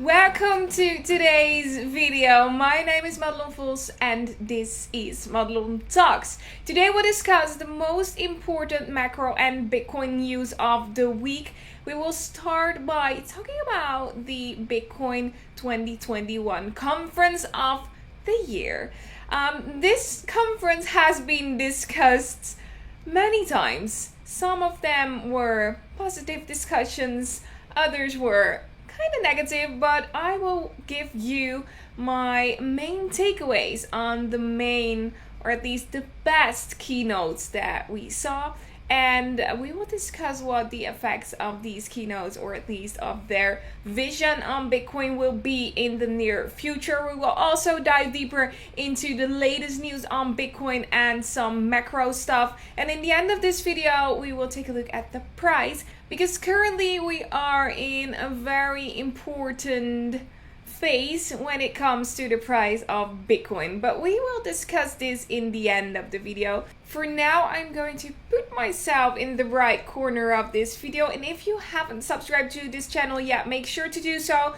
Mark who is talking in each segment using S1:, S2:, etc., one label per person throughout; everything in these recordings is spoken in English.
S1: Welcome to today's video. My name is Madelon Vos and this is Madelon Talks. Today we'll discuss the most important macro and Bitcoin news of the week. We will start by talking about the Bitcoin 2021 conference of the year. This conference has been discussed many times. Some of them were positive discussions, others were kind of negative, but I will give you my main takeaways on the main, or at least the best keynotes that we saw, and we will discuss what the effects of these keynotes, or at least of their vision on Bitcoin, will be in the near future. We will also dive deeper into the latest news on Bitcoin and some macro stuff, and in the end of this video we will take a look at the price, because currently we are in a very important phase when it comes to the price of Bitcoin, but we will discuss this in the end of the video. For now, I'm going to put myself in the right corner of this video, and if you haven't subscribed to this channel yet, make sure to do so.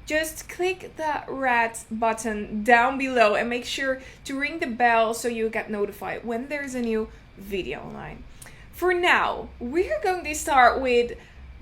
S1: Just click the red button down below and make sure to ring the bell so you get notified when there's a new video online. For now, we're going to start with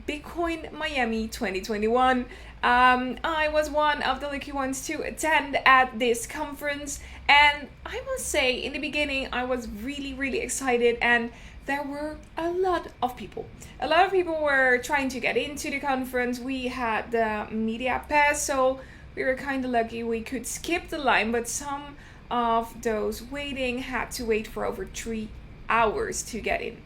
S1: Bitcoin Miami 2021. I was one of the lucky ones to attend at this conference, and I must say, in the beginning, I was really excited, and there were a lot of people. A lot of people were trying to get into the conference. We had the media pass, so we were kind of lucky we could skip the line, but some of those waiting had to wait for over 3 hours to get in.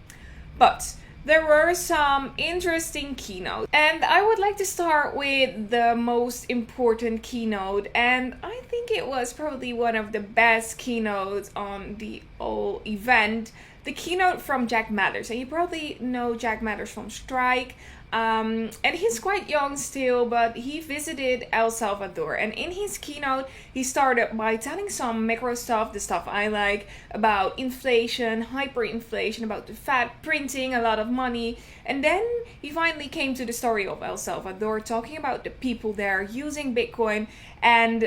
S1: But there were some interesting keynotes, and I would like to start with the most important keynote, and I think it was probably one of the best keynotes on the whole event, the keynote from Jack Mallers. And you probably know Jack Mallers from Strike, and he's quite young still, but he visited El Salvador, and in his keynote he started by telling some macro stuff, the stuff I like, about inflation, hyperinflation, about the Fed printing a lot of money, and then he finally came to the story of El Salvador, talking about the people there using Bitcoin. And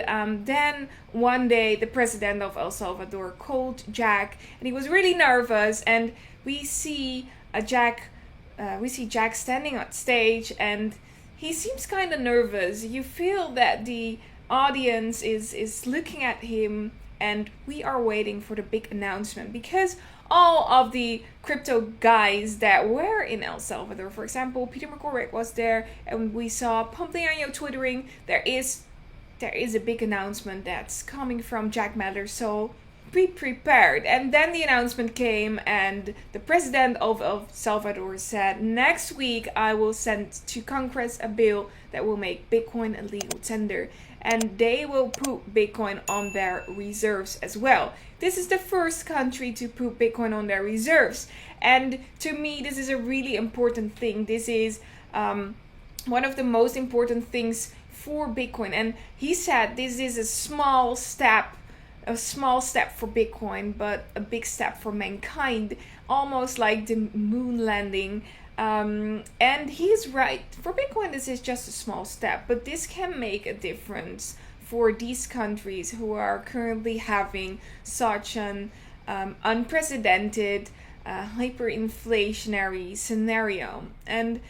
S1: then one day the president of El Salvador called Jack, and he was really nervous, and we see Jack standing on stage, and he seems kind of nervous. You feel that the audience is looking at him, and we are waiting for the big announcement, because all of the crypto guys that were in El Salvador, for example, Peter McCormick was there, and we saw Pompliano twittering, there is a big announcement that's coming from Jack Mallers, so be prepared. And then the announcement came, and the president of El Salvador said, next week I will send to Congress a bill that will make Bitcoin a legal tender, and they will put Bitcoin on their reserves as well. This is the first country to put Bitcoin on their reserves, and to me this is a really important thing. This is one of the most important things for Bitcoin, and he said this is a small step for Bitcoin, but a big step for mankind, almost like the moon landing. And he's right. For Bitcoin, this is just a small step, but this can make a difference for these countries who are currently having such an unprecedented hyperinflationary scenario. And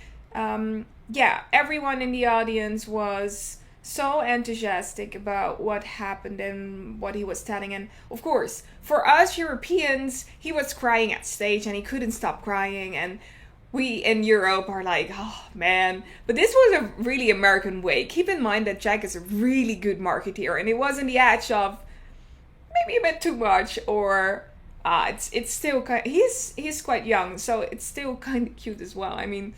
S1: everyone in the audience was so enthusiastic about what happened and what he was telling. And of course, for us Europeans, he was crying at stage and he couldn't stop crying, and we in Europe are like, oh man. But this was a really American way. Keep in mind that Jack is a really good marketeer, and it was on the edge of maybe a bit too much, or it's still kind of, he's quite young, so it's still kind of cute as well. I mean,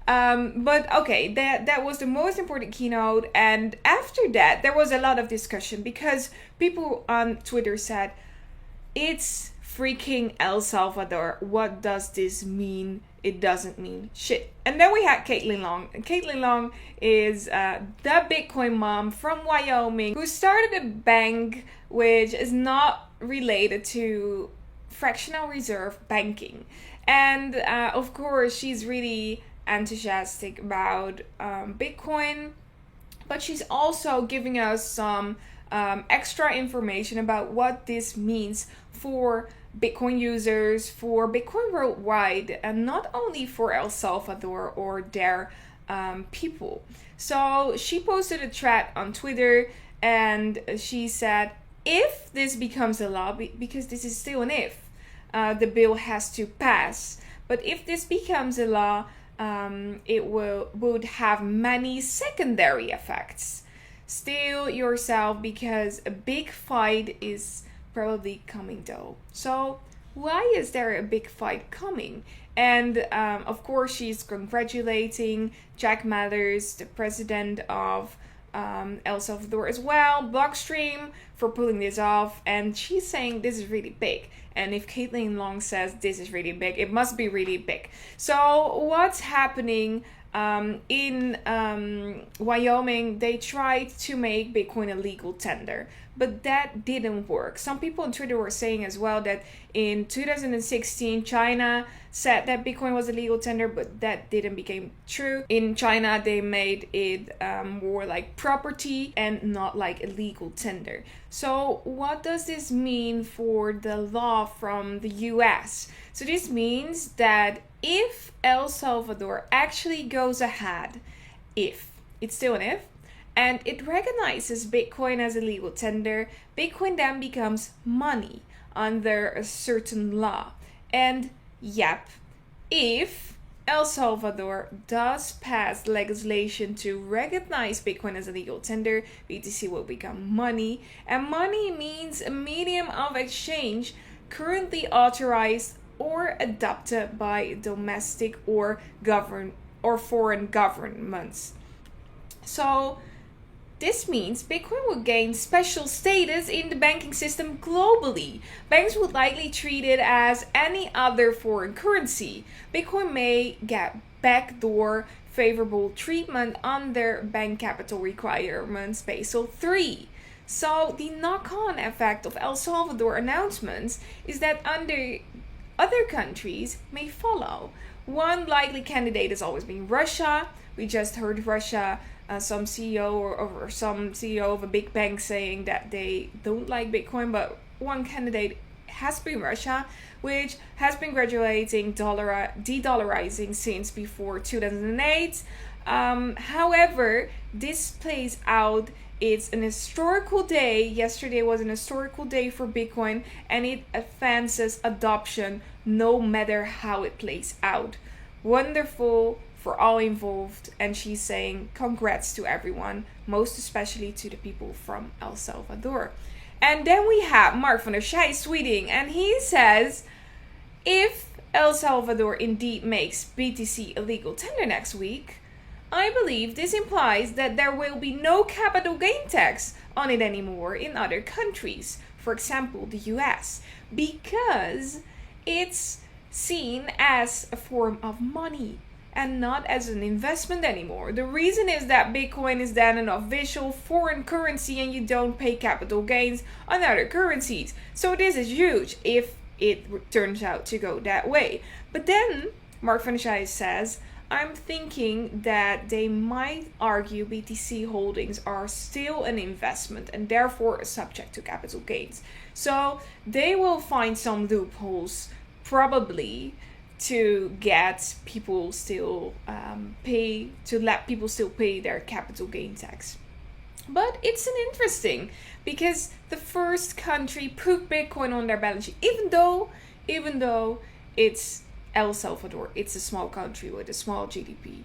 S1: but okay, that was the most important keynote. And after that there was a lot of discussion, because people on Twitter said, it's freaking El Salvador, what does this mean? It doesn't mean shit. And then we had Caitlin Long, and Caitlin Long is the Bitcoin mom from Wyoming, who started a bank which is not related to fractional reserve banking. And of course she's really enthusiastic about Bitcoin, but she's also giving us some extra information about what this means for Bitcoin users, for Bitcoin worldwide, and not only for El Salvador or their people. So she posted a thread on Twitter and she said, if this becomes a law, because this is still an if, the bill has to pass. But if this becomes a law, it would have many secondary effects. Steel yourself, because a big fight is probably coming though. So why is there a big fight coming? And of course, she's congratulating Jack Mallers, the president of El Salvador as well, Blockstream, for pulling this off. And she's saying this is really big. And if Caitlin Long says this is really big, it must be really big. So what's happening in Wyoming? They tried to make Bitcoin a legal tender, but that didn't work. Some people on Twitter were saying as well that in 2016, China said that Bitcoin was a legal tender, but that didn't become true. In China, they made it more like property and not like a legal tender. So what does this mean for the law from the US? So this means that if El Salvador actually goes ahead, if, it's still an if, and it recognizes Bitcoin as a legal tender, Bitcoin then becomes money under a certain law. And yep, if El Salvador does pass legislation to recognize Bitcoin as a legal tender, BTC will become money. And money means a medium of exchange currently authorized or adopted by domestic or foreign governments. So this means Bitcoin will gain special status in the banking system globally. Banks would likely treat it as any other foreign currency. Bitcoin may get backdoor favorable treatment under bank capital requirements Basel III. So the knock-on effect of El Salvador announcements is that other countries may follow. One likely candidate has always been Russia. We just heard Russia, some CEO or some CEO of a big bank saying that they don't like Bitcoin, but one candidate has been Russia, which has been graduating de-dollarizing since before 2008. However, this plays out. It's an historical day. Yesterday was an historical day for Bitcoin, and it advances adoption no matter how it plays out. Wonderful for all involved, and she's saying congrats to everyone, most especially to the people from El Salvador. And then we have Mark van der Schij tweeting, and he says, if El Salvador indeed makes BTC a legal tender next week, I believe this implies that there will be no capital gain tax on it anymore in other countries, for example the US, because it's seen as a form of money and not as an investment anymore. The reason is that Bitcoin is then an official foreign currency and you don't pay capital gains on other currencies. So this is huge if it turns out to go that way. But then Mark van der Schij says, I'm thinking that they might argue BTC holdings are still an investment and therefore subject to capital gains. So they will find some loopholes probably to get people still let people still pay their capital gain tax. But it's an interesting, because the first country put Bitcoin on their balance sheet, even though it's El Salvador, it's a small country with a small GDP,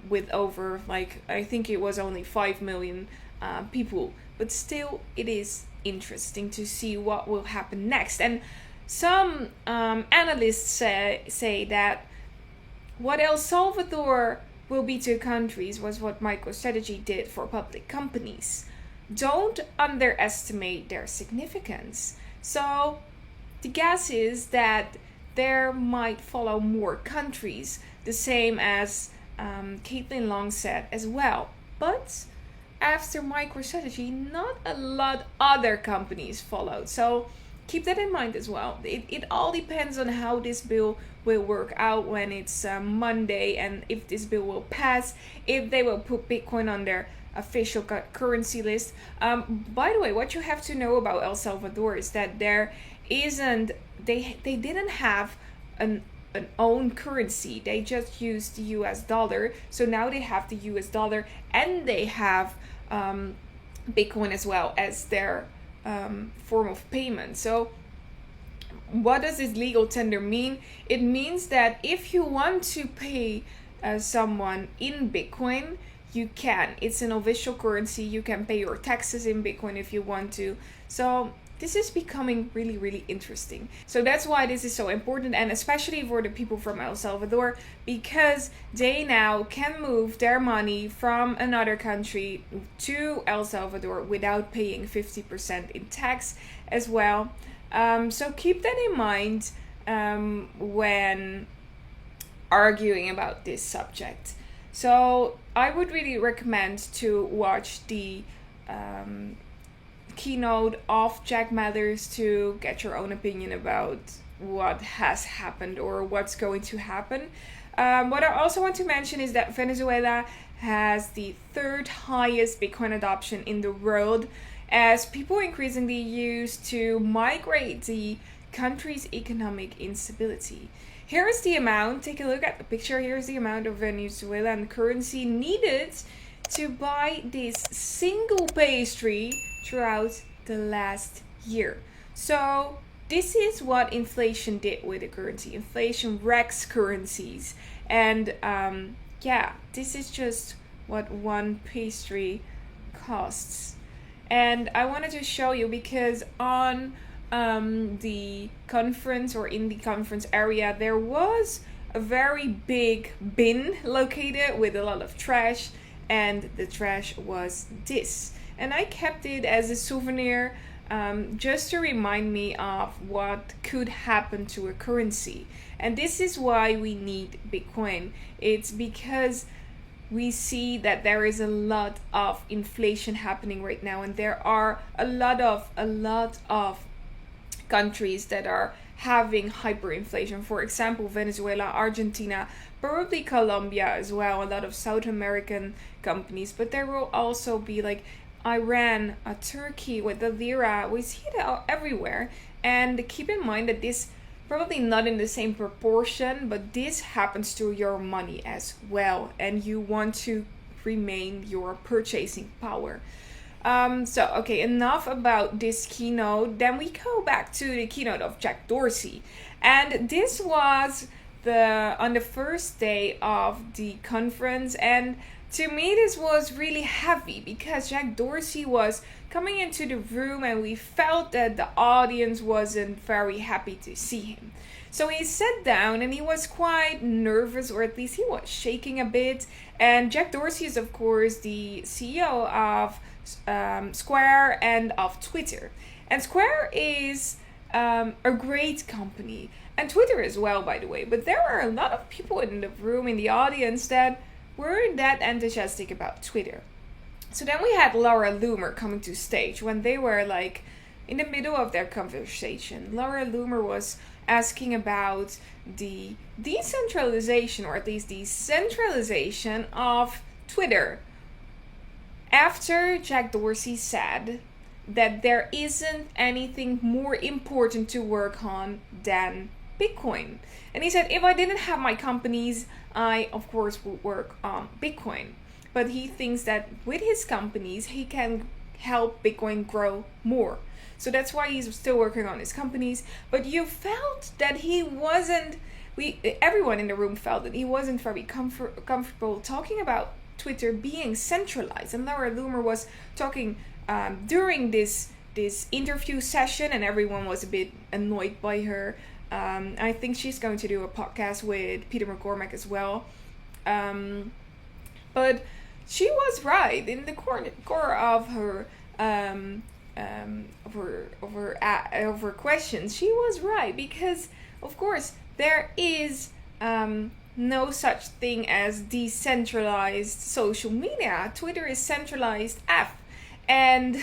S1: with over, I think it was only 5 million people, but still it is interesting to see what will happen next. And some analysts say that what El Salvador will be to countries was what MicroStrategy did for public companies. Don't underestimate their significance. So the guess is that there might follow more countries, the same as Caitlin Long said as well. But after MicroStrategy, not a lot other companies followed. So keep that in mind as well. It all depends on how this bill will work out when it's Monday, and if this bill will pass, if they will put Bitcoin on their official currency list. By the way, what you have to know about El Salvador is that there isn't they didn't have an own currency. They just used the US dollar. So now they have the US dollar, and they have Bitcoin as well as their form of payment. So what does this legal tender mean? It means that if you want to pay someone in Bitcoin, you can. It's an official currency. You can pay your taxes in Bitcoin if you want to. So this is becoming really, really interesting. So that's why this is so important, and especially for the people from El Salvador, because they now can move their money from another country to El Salvador without paying 50% in tax as well. So keep that in mind when arguing about this subject. So I would really recommend to watch the keynote of Jack Mallers to get your own opinion about what has happened or what's going to happen. What I also want to mention is that Venezuela has the third highest Bitcoin adoption in the world, as people increasingly use to migrate the country's economic instability. Here is the amount, take a look at the picture, here's the amount of Venezuelan currency needed to buy this single pastry throughout the last year. So this is what inflation did with the currency. Inflation wrecks currencies. And this is just what one pastry costs. And I wanted to show you because on the conference, or in the conference area, there was a very big bin located with a lot of trash, and the trash was this. And I kept it as a souvenir just to remind me of what could happen to a currency. And this is why we need Bitcoin. It's because we see that there is a lot of inflation happening right now, and there are a lot of countries that are having hyperinflation. For example, Venezuela, Argentina, probably Colombia as well, a lot of South American companies, but there will also be like Iran, Turkey with the lira. We see it everywhere. And keep in mind that this probably not in the same proportion, but this happens to your money as well, and you want to remain your purchasing power. Okay, enough about this keynote. Then we go back to the keynote of Jack Dorsey, and this was on the first day of the conference, and to me this was really heavy because Jack Dorsey was coming into the room and we felt that the audience wasn't very happy to see him. So he sat down and he was quite nervous, or at least he was shaking a bit. And Jack Dorsey is of course the CEO of Square and of Twitter. And Square is a great company, and Twitter as well, by the way. But there were a lot of people in the room, in the audience, that weren't that enthusiastic about Twitter. So then we had Laura Loomer coming to stage when they were like in the middle of their conversation. Laura Loomer was asking about the decentralization, or at least the centralization of Twitter, after Jack Dorsey said that there isn't anything more important to work on than Bitcoin. And he said, if I didn't have my companies, I of course would work on Bitcoin. But he thinks that with his companies, he can help Bitcoin grow more. So that's why he's still working on his companies. But you felt that he wasn't, everyone in the room felt that he wasn't very comfortable talking about Twitter being centralized. And Laura Loomer was talking during this interview session, and everyone was a bit annoyed by her. I think she's going to do a podcast with Peter McCormack as well. But she was right in the core of her of her questions. She was right because, of course, there is no such thing as decentralized social media. Twitter is centralized F. And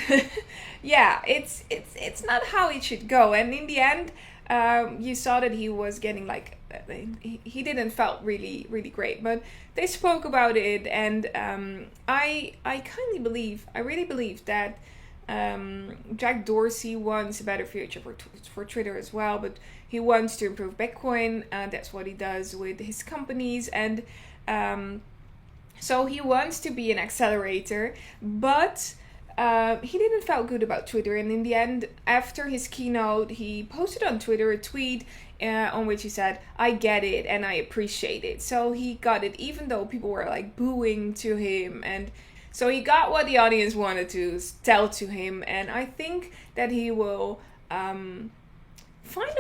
S1: yeah, it's not how it should go. And in the end, you saw that he was getting like he didn't felt really really great, but they spoke about it, and I really believe that Jack Dorsey wants a better future for Twitter as well, but he wants to improve Bitcoin. That's what he does with his companies, and so he wants to be an accelerator, but he didn't feel good about Twitter. And in the end, after his keynote, he posted on Twitter a tweet on which he said, "I get it and I appreciate it." So he got it, even though people were like booing to him. And so he got what the audience wanted to tell to him. And I think that he will find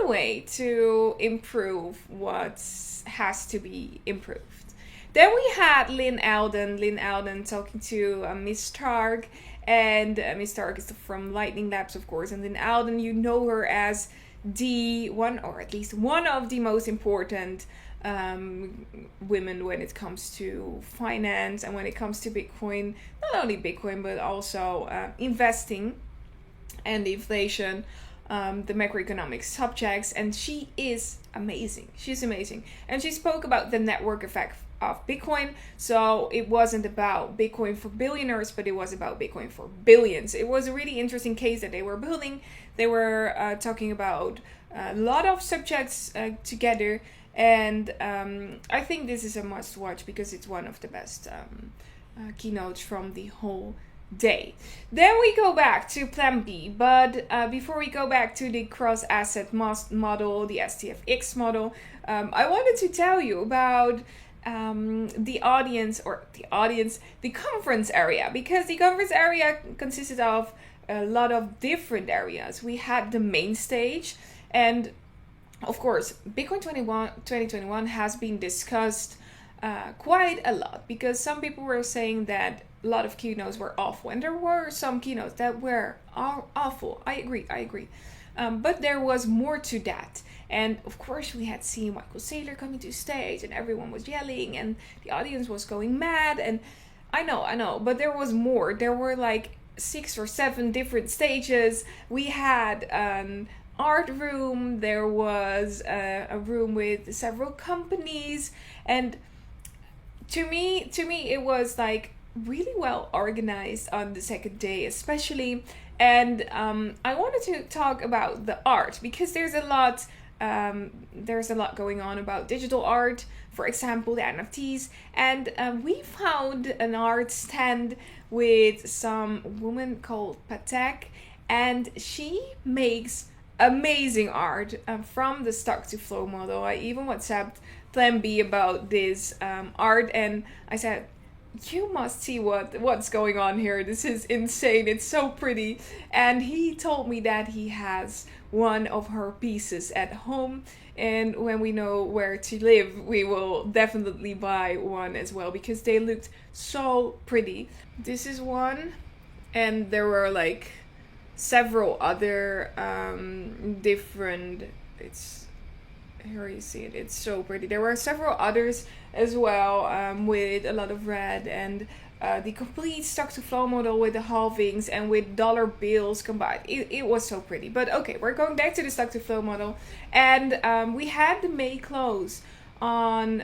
S1: a way to improve what has to be improved. Then we had Lynn Alden talking to Miss Stark, and Miss Stark is from Lightning Labs, of course, and Lynn Alden, you know her as the one, or at least one of the most important women when it comes to finance and when it comes to Bitcoin. Not only Bitcoin, but also investing and inflation, the macroeconomic subjects, and she is amazing. She's amazing. And she spoke about the network effect of Bitcoin. So it wasn't about Bitcoin for billionaires, but it was about Bitcoin for billions. It was a really interesting case that they were building. They were talking about a lot of subjects together, and I think this is a must watch because it's one of the best keynotes from the whole day. Then we go back to Plan B, but before we go back to the cross asset model, the STFX model, I wanted to tell you about the conference area, because the conference area consisted of a lot of different areas. We had the main stage, and of course Bitcoin 2021 has been discussed quite a lot, because some people were saying that a lot of keynotes were awful, and there were some keynotes that were awful. I agree. But there was more to that. And of course, we had seen Michael Saylor coming to stage, and everyone was yelling, and the audience was going mad. And I know, but there was more. There were like 6 or 7 different stages. We had an art room. There was a room with several companies, and to me, it was like really well organized on the second day, especially. And I wanted to talk about the art, because there's a lot going on about digital art, for example the NFTs, and we found an art stand with some woman called Patek, and she makes amazing art from the stock to flow model. I even WhatsApped Plan B about this art, and I said, you must see what's going on here. This is insane. It's so pretty. And he told me that he has one of her pieces at home, and when we know where to live, we will definitely buy one as well, because they looked so pretty. This is one, and there were like several other different, here you see it, it's so pretty. There were several others as well, with a lot of red, and the complete stock to flow model with the halvings and with dollar bills combined. It was so pretty. But okay, we're going back to the stock to flow model, and we had the May close on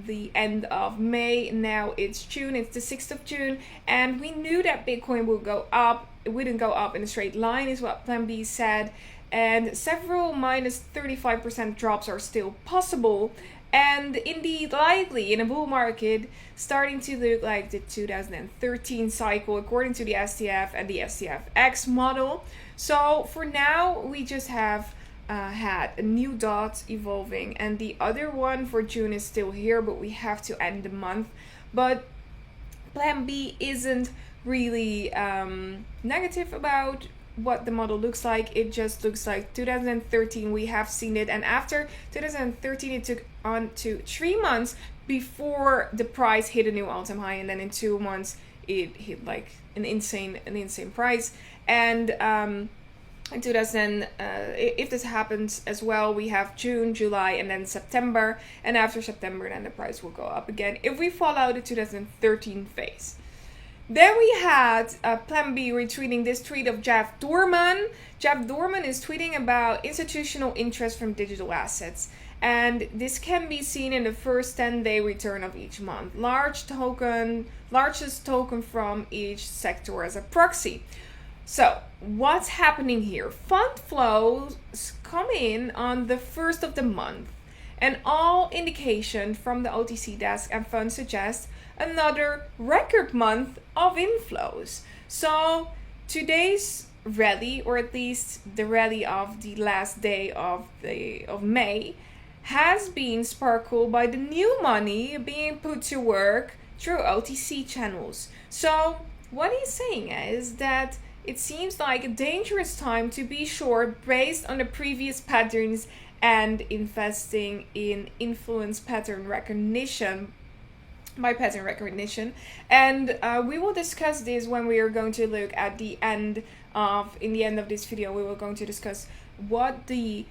S1: the end of May. Now it's June, it's the 6th of June, and we knew that Bitcoin would go up. It wouldn't go up in a straight line, is what Plan B said, and several minus 35% drops are still possible, and indeed likely in a bull market, starting to look like the 2013 cycle according to the STF and the STFX model. So for now, we just have had a new dot evolving, and the other one for June is still here, but we have to end the month. But Plan B isn't really negative about what the model looks like. It just looks like 2013. We have seen it, and after 2013 it took on to 3 months before the price hit a new all-time high, and then in 2 months it hit like an insane price. And in 2000, if this happens as well, we have June, July, and then September, and after September then the price will go up again if we follow the 2013 phase. Then we had Plan B retweeting this tweet of Jeff Dorman. Jeff Dorman is tweeting about institutional interest from digital assets. and this can be seen in the first 10-day return of each month. Largest token from each sector as a proxy. So what's happening here? Fund flows come in on the first of the month, and all indication from the OTC desk and fund suggest another record month of inflows. So today's rally, or at least the rally of the last day of May, has been sparkled by the new money being put to work through OTC channels. So what he's saying is that it seems like a dangerous time to be short based on the previous patterns and investing in influence pattern recognition by pattern recognition. And we will discuss this when we are going to look at the end of this video. We will going to discuss what the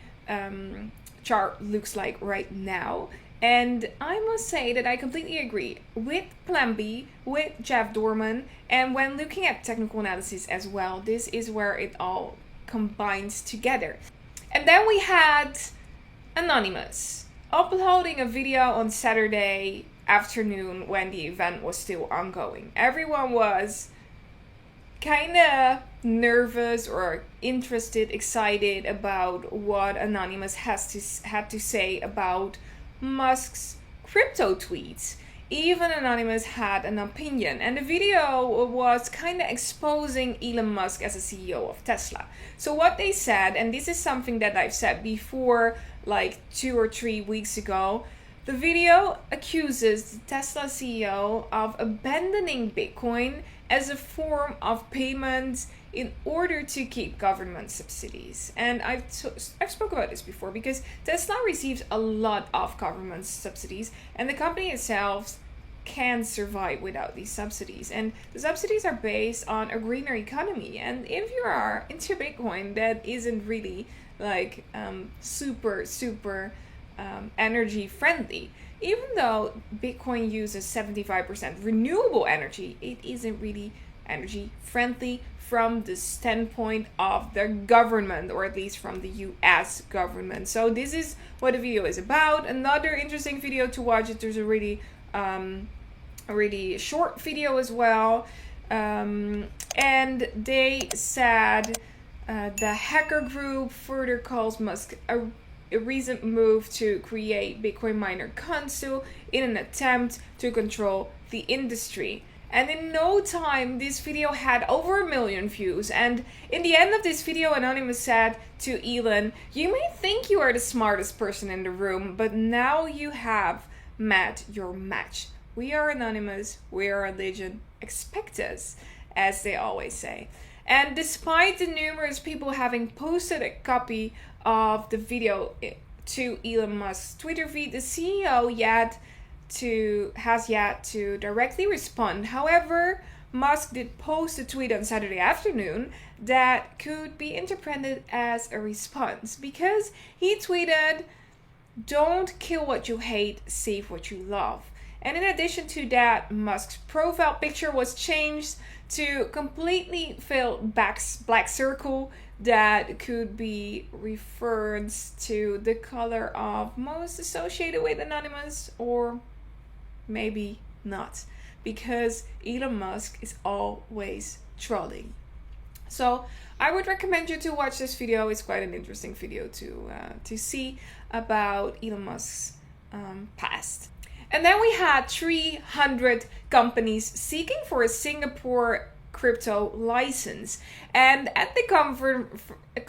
S1: chart looks like right now. And I must say that I completely agree with Plan B, with Jeff Dorman, and when looking at technical analysis as well, this is where it all combines together. And then we had Anonymous uploading a video on Saturday afternoon when the event was still ongoing. Everyone was kind of nervous or interested, excited about what Anonymous had to say about Musk's crypto tweets. Even Anonymous had an opinion, and the video was kind of exposing Elon Musk as a CEO of Tesla. So what they said, and this is something that I've said before, like 2 or 3 weeks ago, the video accuses the Tesla CEO of abandoning Bitcoin as a form of payment in order to keep government subsidies. And I've spoken about this before, because Tesla receives a lot of government subsidies, and the company itself can survive without these subsidies. And the subsidies are based on a greener economy. And if you are into Bitcoin, that isn't really like super energy friendly. Even though Bitcoin uses 75% renewable energy, it isn't really energy friendly from the standpoint of the government, or at least from the US government. So this is what the video is about. Another interesting video to watch. There's a really short video as well. And they said the hacker group further calls Musk a recent move to create Bitcoin miner Council in an attempt to control the industry. And in no time, this video had over 1 million views. And in the end of this video, Anonymous said to Elon, "You may think you are the smartest person in the room, but now you have met your match. We are Anonymous, we are a legend, expect us," as they always say. And despite the numerous people having posted a copy of the video to Elon Musk's Twitter feed, the CEO has yet to directly respond. However, Musk did post a tweet on Saturday afternoon that could be interpreted as a response, because he tweeted, "Don't kill what you hate, save what you love." And in addition to that, Musk's profile picture was changed to completely fill black circle that could be reference to the color of most associated with Anonymous, or maybe not, because Elon Musk is always trolling. So I would recommend you to watch this video. It's quite an interesting video to see about Elon Musk's past. And then we had 300 companies seeking for a Singapore crypto license. And at the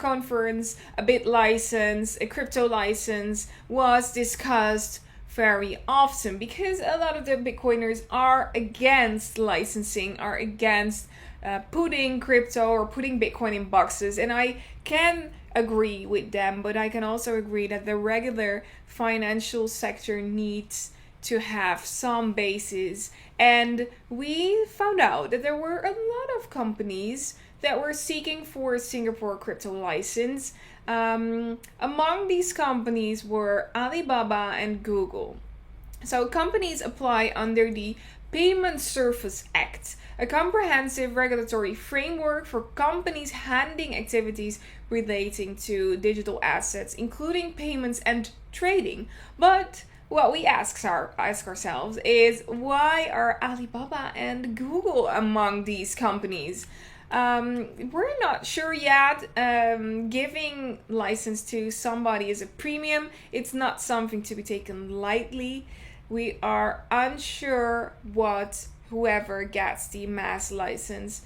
S1: conference, a bit license, a crypto license was discussed very often, because a lot of the Bitcoiners are against licensing, are against putting crypto or putting Bitcoin in boxes. And I can agree with them, but I can also agree that the regular financial sector needs to have some basis. And we found out that there were a lot of companies that were seeking for a Singapore crypto license. Among these companies were Alibaba and Google. So companies apply under the Payment Service Act, a comprehensive regulatory framework for companies handling activities relating to digital assets, including payments and trading. But what we ask ourselves is, why are Alibaba and Google among these companies? We're not sure yet. Giving license to somebody is a premium. It's not something to be taken lightly. We are unsure what whoever gets the mass license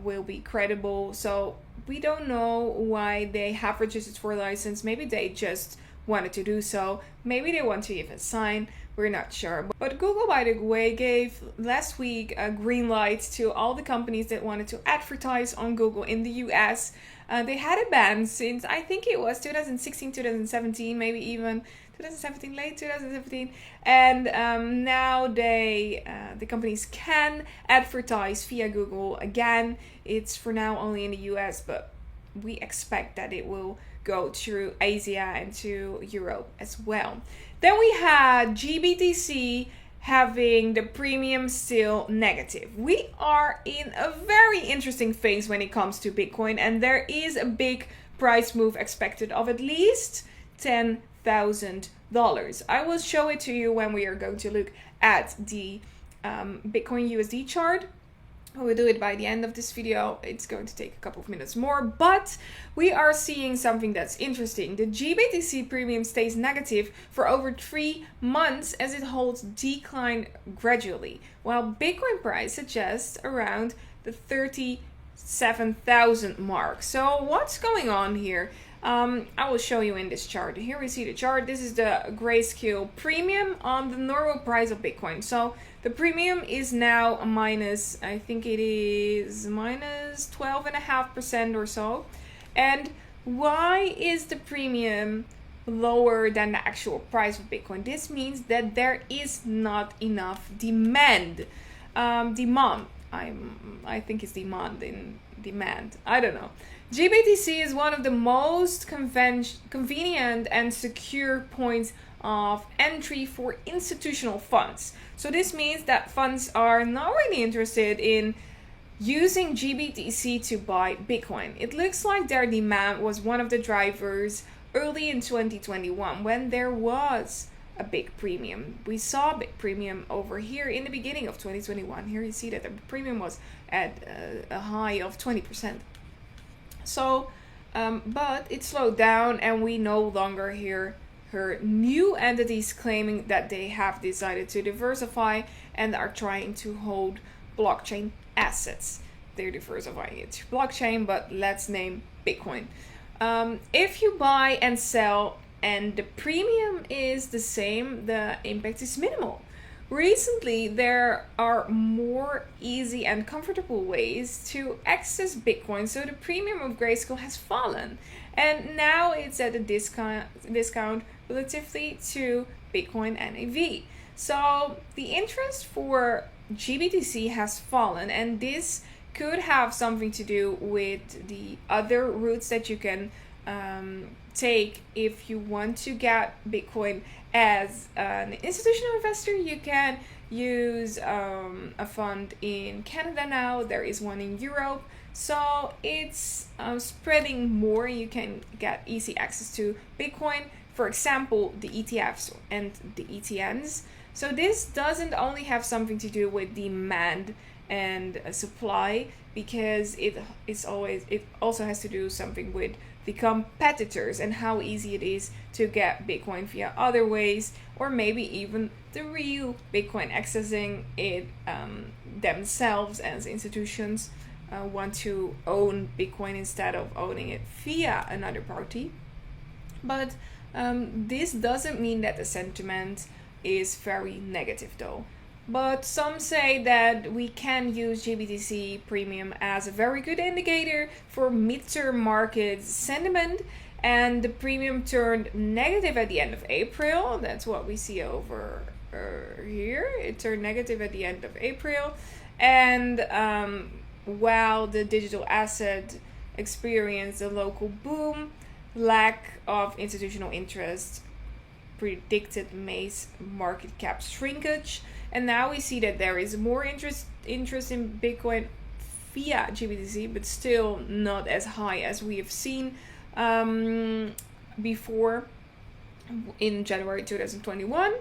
S1: will be credible. So we don't know why they have registered for a license. Maybe they just wanted to do so. Maybe they want to give a sign. We're not sure. But Google, by the way, gave last week a green light to all the companies that wanted to advertise on Google in the US. They had a ban since, I think it was 2016, 2017, maybe even 2017, late 2017. And now the companies can advertise via Google again. It's for now only in the US, but we expect that it will go through Asia and to Europe as well. Then we had GBTC having the premium still negative. We are in a very interesting phase when it comes to Bitcoin, and there is a big price move expected of at least $10,000. I will show it to you when we are going to look at the Bitcoin USD chart. We'll do it by the end of this video. It's going to take a couple of minutes more, but we are seeing something that's interesting. The GBTC premium stays negative for over 3 months as it holds decline gradually, while Bitcoin price suggests around the 37,000 mark. So what's going on here? I will show you in this chart. Here we see the chart. This is the Grayscale premium on the normal price of Bitcoin. So the premium is now a minus, I think it is minus 12.5% or so. And why is the premium lower than the actual price of Bitcoin? This means that there is not enough demand. I think it's demand. I don't know. GBTC is one of the most convenient and secure points of entry for institutional funds. So this means that funds are not really interested in using GBTC to buy Bitcoin. It looks like their demand was one of the drivers early in 2021 when there was a big premium. We saw a big premium over here in the beginning of 2021. Here you see that the premium was at a high of 20%. So, but it slowed down, and we no longer hear her new entities claiming that they have decided to diversify and are trying to hold blockchain assets. They're diversifying it to blockchain, but let's name Bitcoin. If you buy and sell and the premium is the same, the impact is minimal. Recently, there are more easy and comfortable ways to access Bitcoin, so the premium of Grayscale has fallen, and now it's at a discount relatively to Bitcoin NAV. So the interest for GBTC has fallen, and this could have something to do with the other routes that you can take if you want to get Bitcoin as an institutional investor. You can use a fund in Canada now. There is one in Europe. So it's spreading more. You can get easy access to Bitcoin. For example, the ETFs and the ETNs. So this doesn't only have something to do with demand and supply, because it also has to do something with the competitors and how easy it is to get Bitcoin via other ways, or maybe even the real Bitcoin accessing it themselves as institutions want to own Bitcoin instead of owning it via another party. But this doesn't mean that the sentiment is very negative though. But some say that we can use GBTC premium as a very good indicator for midterm market sentiment, and the premium turned negative at the end of April. That's what we see over here. It turned negative at the end of April, and while the digital asset experienced a local boom, lack of institutional interest predicted May's market cap shrinkage. and now we see that there is more interest in Bitcoin via GBTC, but still not as high as we have seen before in January 2021.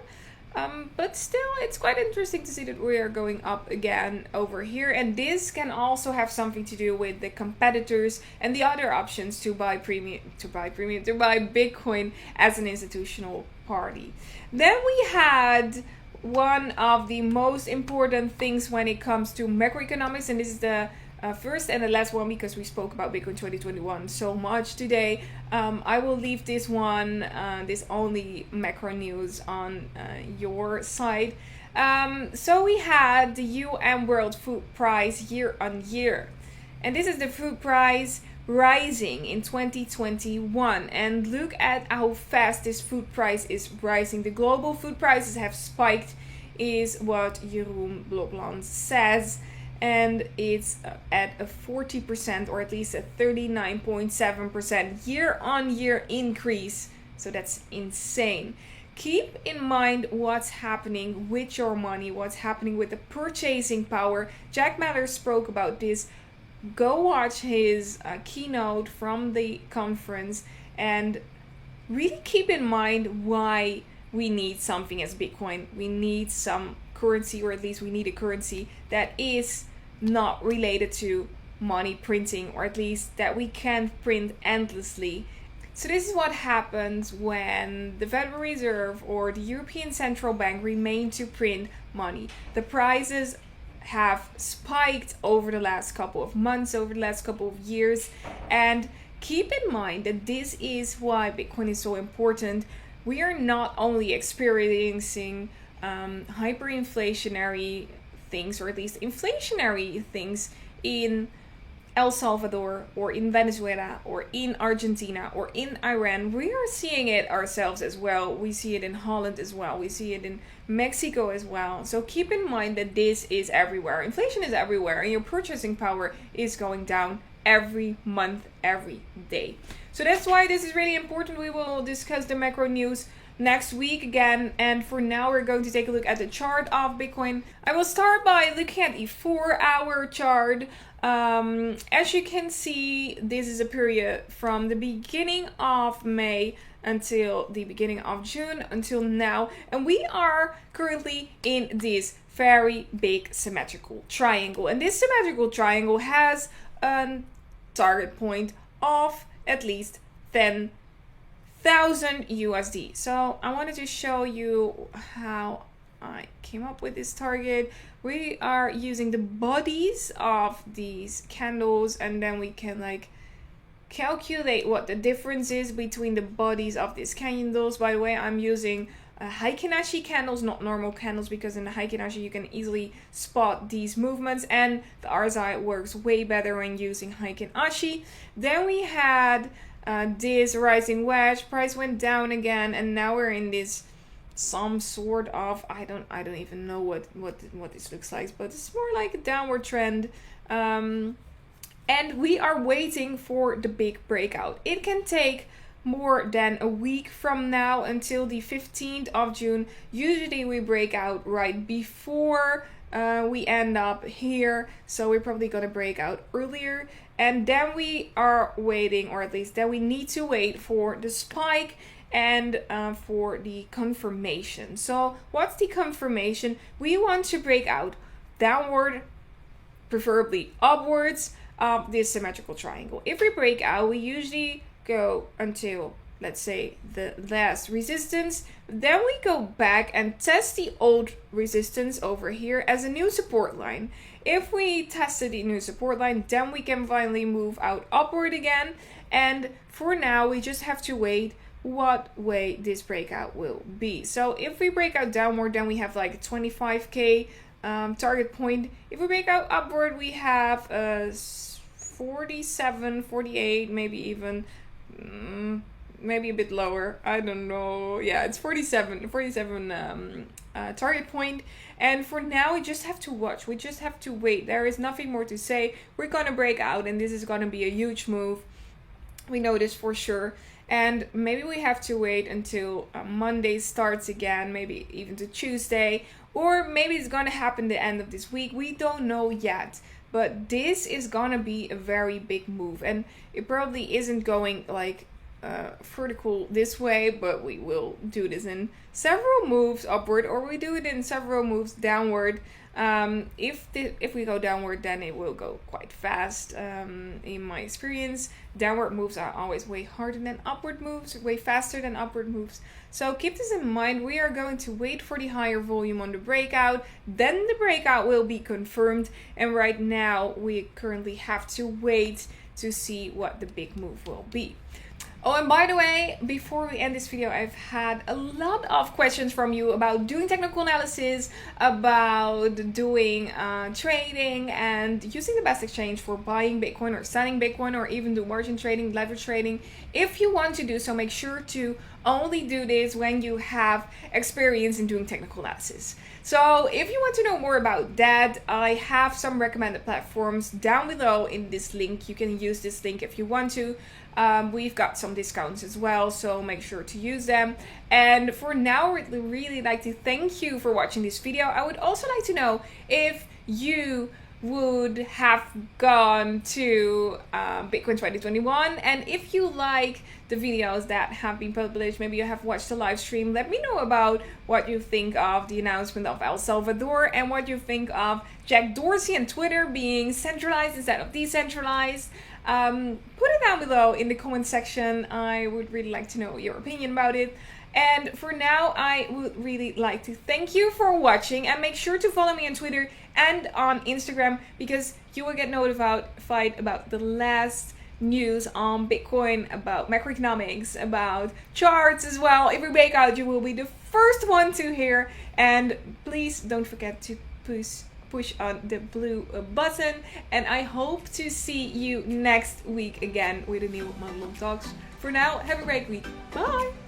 S1: But still, it's quite interesting to see that we are going up again over here, and this can also have something to do with the competitors and the other options to buy Bitcoin as an institutional party. Then we had one of the most important things when it comes to macroeconomics, and this is the first and the last one, because we spoke about Bitcoin 2021 so much today. I will leave this one, this only macro news on your side. So we had the UN World Food Price year on year. And this is the food price rising in 2021. And look at how fast this food price is rising. The global food prices have spiked, is what Jeroen Blokland says. And it's at a 40%, or at least a 39.7% year-on-year increase. So that's insane. Keep in mind what's happening with your money, what's happening with the purchasing power. Jack Mallers spoke about this. Go watch his keynote from the conference and really keep in mind why we need something as Bitcoin. We need some currency, or at least we need a currency that is not related to money printing, or at least that we can't print endlessly. So this is what happens when the Federal Reserve or the European Central Bank remain to print money. The prices have spiked over the last couple of months, over the last couple of years, and keep in mind that this is why Bitcoin is so important. We are not only experiencing hyperinflationary things, or at least inflationary things, in El Salvador or in Venezuela or in Argentina or in Iran. We are seeing it ourselves as well. We see it in Holland as well. We see it in Mexico as well. So keep in mind that this is everywhere. Inflation is everywhere, and your purchasing power is going down every month, every day. So that's why this is really important. We will discuss the macro news next week again, and for now we're going to take a look at the chart of Bitcoin. I will start by looking at the 4-hour chart. As you can see, this is a period from the beginning of May until the beginning of June until now, and we are currently in this very big symmetrical triangle, and this symmetrical triangle has a target point of at least 10,000 USD. So I wanted to show you how I came up with this target. We are using the bodies of these candles, and then we can calculate what the difference is between the bodies of these candles. By the way, I'm using Heikin Ashi candles, not normal candles, because in the Heikin Ashi you can easily spot these movements, and the RSI works way better when using Heikin Ashi. Then we had this rising wedge, price went down again, and now we're in this some sort of, I don't even know what this looks like, but it's more like a downward trend, and we are waiting for the big breakout. It can take more than a week from now until the 15th of June. Usually we break out right before we end up here, so we're probably gonna break out earlier, and then we are waiting, or at least then we need to wait for the spike and for the confirmation. So what's the confirmation? We want to break out downward, preferably upwards, of this symmetrical triangle. If we break out, we usually go until, let's say, the last resistance. Then we go back and test the old resistance over here as a new support line. If we tested the new support line, then we can finally move out upward again. And for now, we just have to wait what way this breakout will be. So if we break out downward, then we have like a 25k target point. If we break out upward, we have 47, 48, maybe even maybe a bit lower, I don't know. Yeah, it's 47 target point. And for now, we just have to watch, we just have to wait. There is nothing more to say. We're gonna break out, and this is gonna be a huge move. We know this for sure. and maybe we have to wait until Monday starts again, maybe even to Tuesday, or maybe it's gonna happen the end of this week. We don't know yet, but this is gonna be a very big move, and it probably isn't going like vertical this way, but we will do this in several moves upward, or we do it in several moves downward. If we go downward, then it will go quite fast. In my experience, downward moves are always way harder than upward moves, way faster than upward moves. So keep this in mind. We are going to wait for the higher volume on the breakout, then the breakout will be confirmed, and right now we currently have to wait to see what the big move will be. Oh, and by the way, before we end this video, I've had a lot of questions from you about doing technical analysis, about doing trading, and using the best exchange for buying Bitcoin or selling Bitcoin, or even do margin trading, leverage trading. If you want to do so, make sure to only do this when you have experience in doing technical analysis. So if you want to know more about that, I have some recommended platforms down below in this link. You can use this link if you want to. We've got some discounts as well, so make sure to use them. And for now, I'd really like to thank you for watching this video. I would also like to know if you would have gone to Bitcoin 2021, and if you like the videos that have been published, maybe you have watched the live stream, let me know about what you think of the announcement of El Salvador, and what you think of Jack Dorsey and Twitter being centralized instead of decentralized. Put it down below in the comment section. I would really like to know your opinion about it. And for now, I would really like to thank you for watching, and make sure to follow me on Twitter and on Instagram, because you will get notified about the last news on Bitcoin, about macroeconomics, about charts as well. Every breakout, you will be the first one to hear. And please don't forget to push on the blue button, and I hope to see you next week again with a new Madelon Talks. For now, have a great week. Bye!